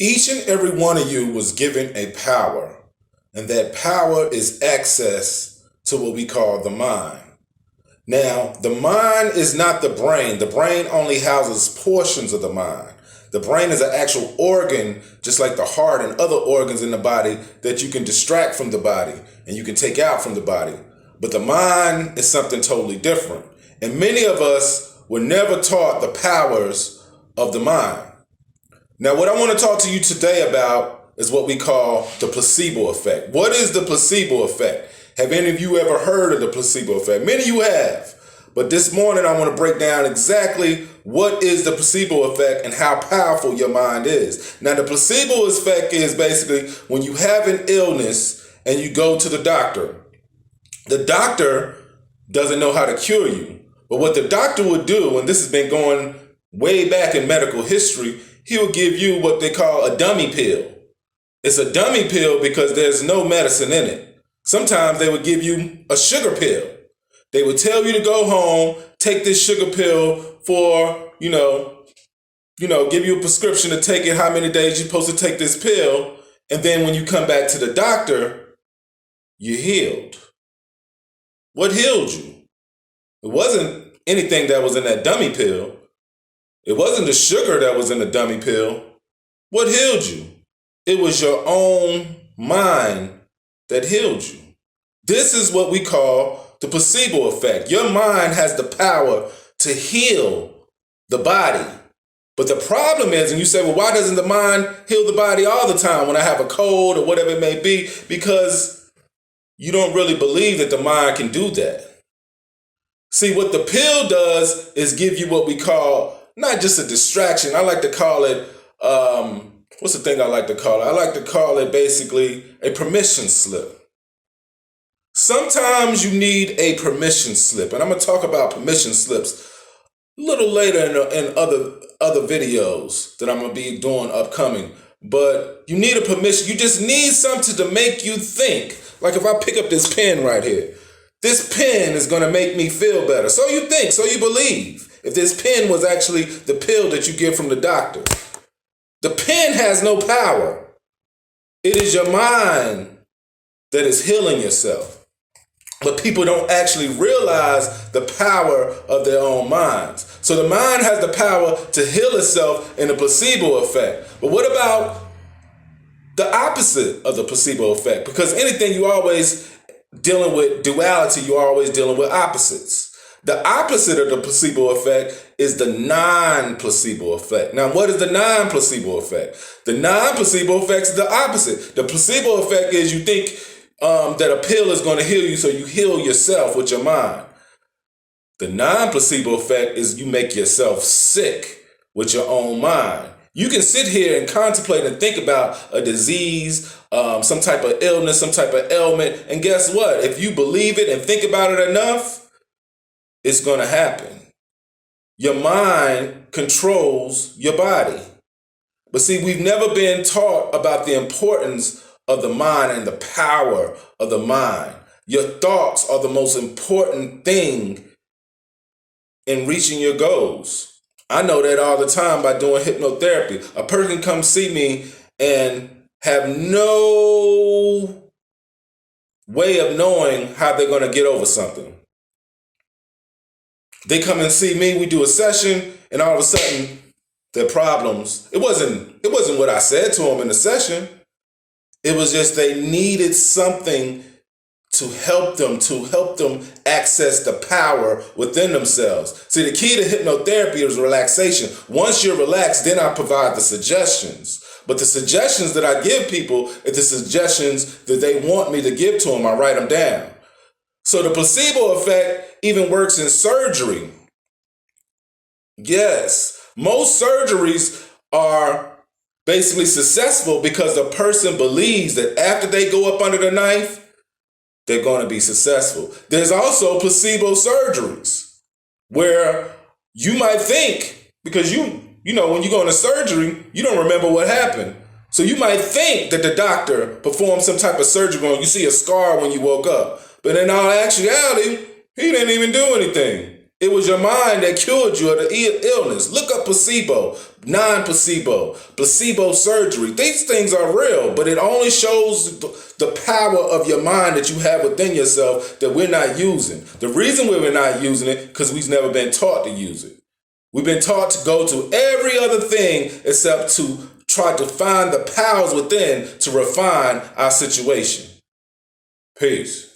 Each and every one of you was given a power, and that power is access to what we call the mind. Now, the mind is not the brain. The brain only houses portions of the mind. The brain is an actual organ, just like the heart and other organs in the body that you can distract from the body and you can take out from the body. But the mind is something totally different. And many of us were never taught the powers of the mind. Now, what I want to talk to you today about is what we call the placebo effect. What is the placebo effect? Have any of you ever heard of the placebo effect? Many of you have. But this morning, I want to break down exactly what is the placebo effect and how powerful your mind is. Now, the placebo effect is basically when you have an illness and you go to the doctor. The doctor doesn't know how to cure you. But what the doctor would do, and this has been going way back in medical history, he will give you what they call a dummy pill. It's a dummy pill because there's no medicine in it. Sometimes they would give you a sugar pill. They would tell you to go home, take this sugar pill for, give you a prescription to take it, how many days you're supposed to take this pill. And then when you come back to the doctor, you're healed. What healed you? It wasn't anything that was in that dummy pill. It wasn't the sugar that was in the dummy pill. What healed you? It was your own mind that healed you. This is what we call the placebo effect. Your mind has the power to heal the body. But the problem is, and you say, well, why doesn't the mind heal the body all the time when I have a cold or whatever it may be? Because you don't really believe that the mind can do that. See, what the pill does is give you what we call not just a distraction. I like to call it, what's the thing I like to call it? I like to call it basically a permission slip. Sometimes you need a permission slip, and I'm going to talk about permission slips a little later in other videos that I'm going to be doing upcoming. But you need a permission. You just need something to make you think. Like if I pick up this pen right here, this pen is going to make me feel better. So you think, so you believe. If this pen was actually the pill that you get from the doctor. The pen has no power. It is your mind that is healing yourself. But people don't actually realize the power of their own minds. So the mind has the power to heal itself in the placebo effect. But what about the opposite of the placebo effect? Because anything you always dealing with duality, you're always dealing with opposites. The opposite of the placebo effect is the non-placebo effect. Now, what is the non-placebo effect? The non-placebo effect is the opposite. The placebo effect is you think that a pill is going to heal you, so you heal yourself with your mind. The non-placebo effect is you make yourself sick with your own mind. You can sit here and contemplate and think about a disease, some type of illness, some type of ailment, and guess what? If you believe it and think about it enough, it's going to happen. Your mind controls your body. But see, we've never been taught about the importance of the mind and the power of the mind. Your thoughts are the most important thing in reaching your goals. I know that all the time by doing hypnotherapy. A person comes see me and have no way of knowing how they're going to get over something. They come and see me, we do a session, and all of a sudden, their problems, it wasn't what I said to them in the session. It was just they needed something to help them access the power within themselves. See, the key to hypnotherapy is relaxation. Once you're relaxed, then I provide the suggestions. But the suggestions that I give people are the suggestions that they want me to give to them. I write them down. So the placebo effect even works in surgery. Yes, most surgeries are basically successful because the person believes that after they go up under the knife, they're going to be successful. There's also placebo surgeries where you might think, because when you go into surgery, you don't remember what happened. So you might think that the doctor performed some type of surgery on you. See a scar when you woke up. But in all actuality, he didn't even do anything. It was your mind that cured you of the illness. Look up placebo. non-placebo, placebo surgery. These things are real, but it only shows the power of your mind that you have within yourself that we're not using. The reason we're not using it because we've never been taught to use it. We've been taught to go to every other thing except to try to find the powers within to refine our situation. Peace.